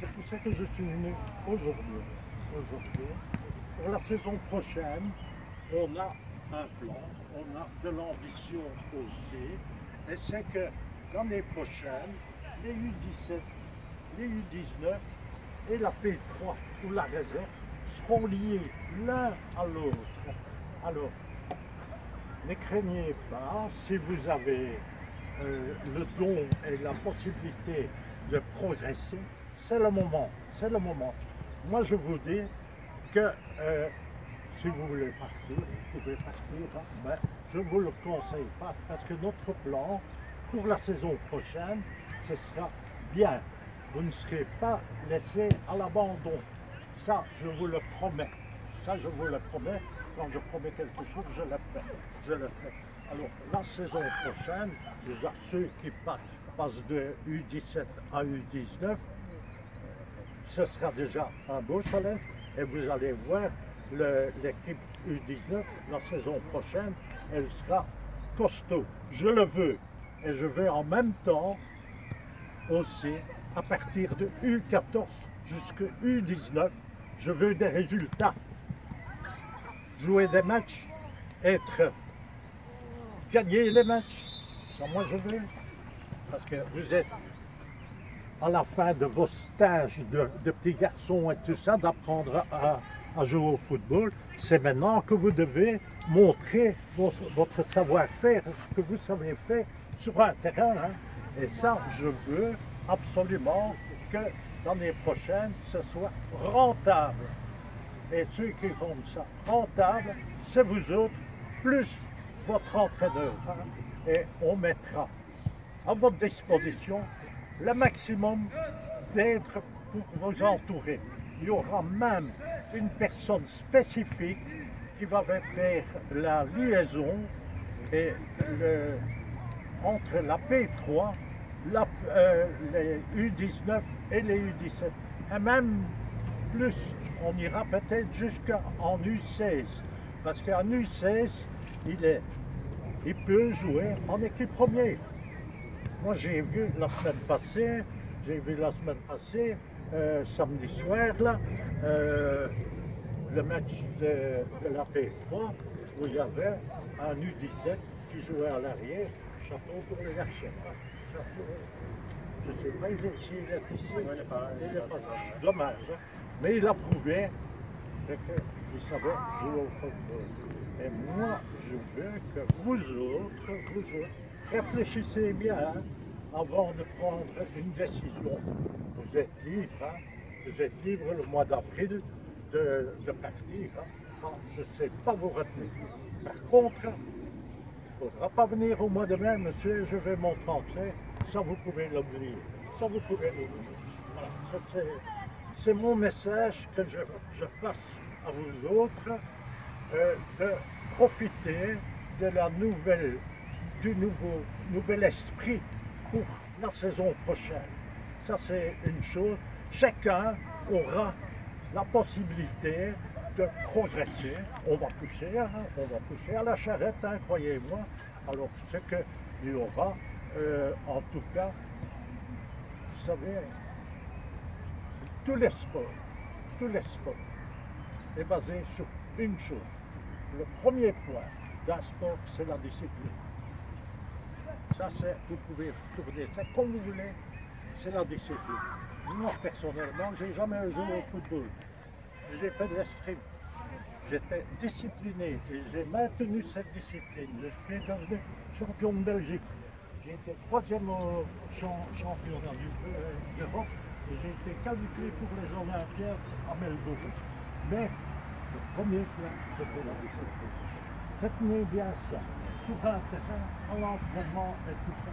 C'est pour ça que je suis venu aujourd'hui. Pour la saison prochaine, on a un plan, on a de l'ambition aussi. Et c'est que l'année prochaine, les U17, les U19 et la P3 ou la réserve seront liés l'un à l'autre. Alors, ne craignez pas, si vous avez le don et la possibilité de progresser, c'est le moment, c'est le moment. Moi je vous dis que si vous voulez partir, vous pouvez partir, hein, mais je ne vous le conseille pas parce que notre plan pour la saison prochaine, ce sera bien. Vous ne serez pas laissé à l'abandon. Ça, je vous le promets. Ça, je vous le promets. Quand je promets quelque chose, je le fais. Je le fais. Alors, la saison prochaine, déjà ceux qui passent de U17 à U19, ce sera déjà un beau challenge. Et vous allez voir l'équipe U19, la saison prochaine, elle sera costaud. Je le veux. Et je veux en même temps aussi, à partir de U14 jusqu'à U19, je veux des résultats. Jouer des matchs, gagner les matchs, ça moi je veux. Parce que vous êtes à la fin de vos stages de petits garçons et tout ça, d'apprendre à jouer au football. C'est maintenant que vous devez montrer votre savoir-faire, ce que vous savez faire sur un terrain. Hein. Et ça, je veux absolument que l'année prochaine, ce soit rentable. Et ceux qui rendent ça rentable, c'est vous autres, plus votre entraîneur. Hein. Et on mettra à votre disposition le maximum d'aide pour vous entourer. Il y aura même une personne spécifique qui va faire la liaison entre la P3, les U19 et les U17. Et même plus, on ira peut-être jusqu'en U16. Parce qu'en U16, il peut jouer en équipe première. Moi, j'ai vu la semaine passée, samedi soir, là, le match de la P3, où il y avait un U17 qui jouait à l'arrière, chapeau pour les garçons. Je ne sais pas s'il est ici, il n'est pas dommage, hein. Mais il a prouvé qu'il savait jouer au football. Et moi, je veux que vous autres, réfléchissez bien hein, avant de prendre une décision. Vous êtes libre, hein, vous êtes libre le mois d'avril de partir. Hein. Je ne sais pas vous retenir. Par contre, il ne faudra pas venir au mois de mai, monsieur, je vais mon transfert. Ça, vous pouvez l'oublier. Ça, vous pouvez l'oublier. Voilà, c'est mon message que je passe à vous autres, de profiter de du nouvel esprit pour la saison prochaine. Ça, c'est une chose. Chacun aura la possibilité de progresser. On va pousser à la charrette, hein, croyez-moi. Alors, ce qu'il y aura, en tout cas, vous savez, tous les sports est basé sur une chose. Le premier point d'un sport, c'est la discipline. Ça, vous pouvez tourner ça comme vous voulez, c'est la discipline. Moi, personnellement, je n'ai jamais joué au football. J'ai fait de l'escrime. J'étais discipliné et j'ai maintenu cette discipline. Je suis devenu champion de Belgique. J'ai été 3e au championnat d'Europe et j'ai été qualifié pour les Olympiades à Melbourne. Mais le premier point, c'était la discipline. Retenez bien ça. Sur un terrain, à l'entraînement et tout ça.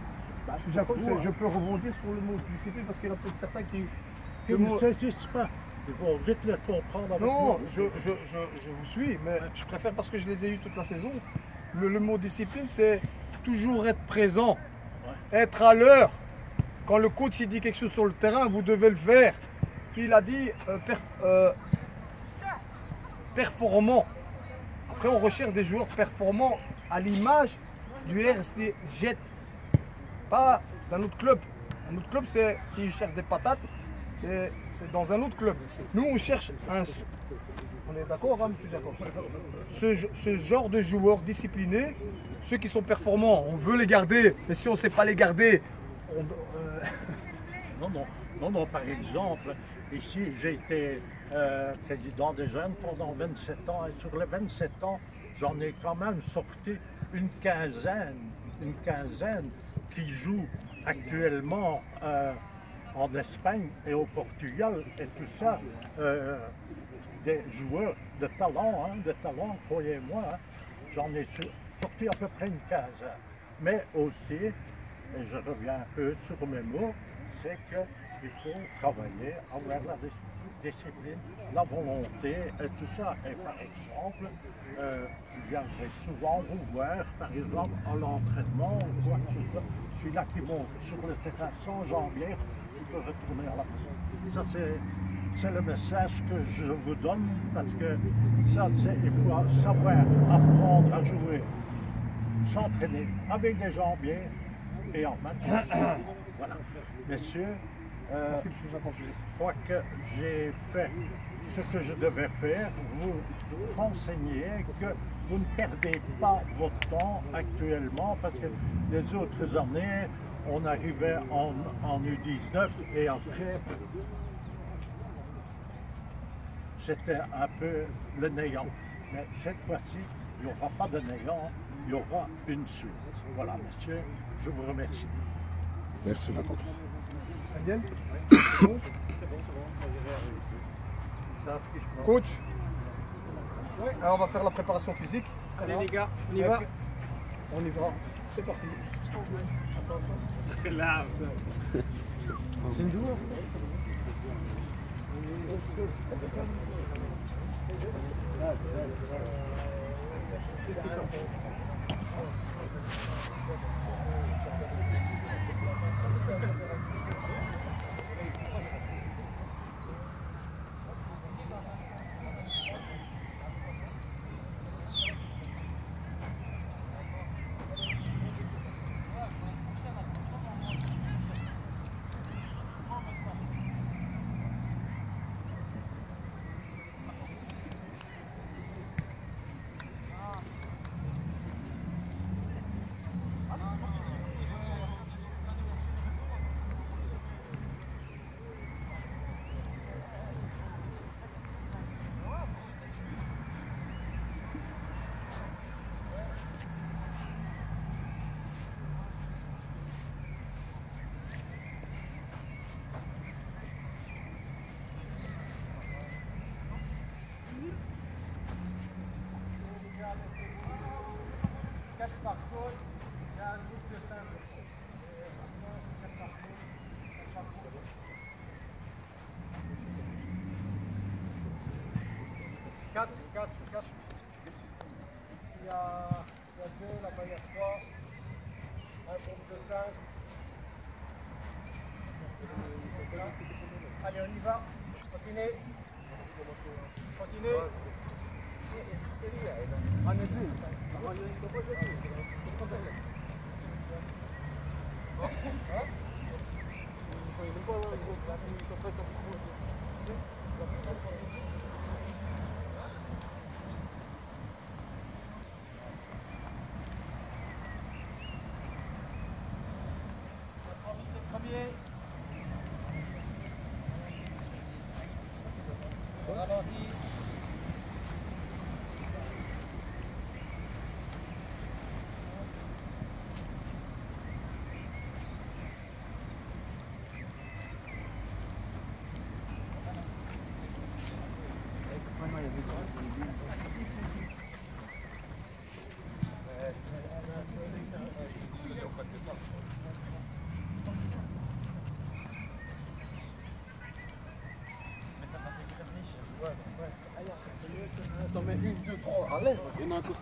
Je peux rebondir sur le mot discipline parce qu'il y en a peut-être certains qui ne saisissent pas. Ils vont vite le comprendre avec non, moi. je vous suis, mais je préfère parce que je les ai eus toute la saison. Le mot discipline, c'est toujours être présent, être à l'heure. Quand le coach il dit quelque chose sur le terrain, vous devez le faire. Puis il a dit performant. Après, on recherche des joueurs performants à l'image du RSD Jet, pas d'un autre club. Un autre club, c'est s'ils cherchent des patates, c'est dans un autre club. Nous, on cherche un... On est d'accord, hein, monsieur Jacob? Ce genre de joueurs disciplinés, ceux qui sont performants, on veut les garder, mais si on ne sait pas les garder, Non, par exemple, ici, j'ai été président des jeunes pendant 27 ans, et sur les 27 ans, j'en ai quand même sorti une quinzaine qui jouent actuellement en Espagne et au Portugal, et tout ça, des joueurs de talent, croyez-moi, hein. J'en ai sorti à peu près une quinzaine. Mais aussi, et je reviens un peu sur mes mots, c'est qu'il faut travailler, avoir la discipline, la volonté et tout ça. Et par exemple, je viendrai souvent vous voir, par exemple, à l'entraînement ou quoi que ce soit. Celui-là qui monte sur le terrain sans jambière, je peux retourner à la maison. Ça, c'est le message que je vous donne, parce que ça, il faut savoir apprendre à jouer, s'entraîner avec des jambières et en match. Voilà. Messieurs, je crois que j'ai fait ce que je devais faire, vous renseigner que vous ne perdez pas votre temps actuellement, parce que les autres années, on arrivait en U19 et après, c'était un peu le néant. Mais cette fois-ci, il n'y aura pas de néant, il y aura une suite. Voilà, monsieur, je vous remercie. Merci beaucoup. Daniel? Coach? Alors on va faire la préparation physique. Allez les gars, on y va. On y va. C'est parti. C'est large. C'est une douleur. Quatre. Il y a deux, là-bas il y a trois. Un groupe de 5. Allez, on y va. Continuez. On est deux. T'en mets une, deux, trois, allez. Il y en a encore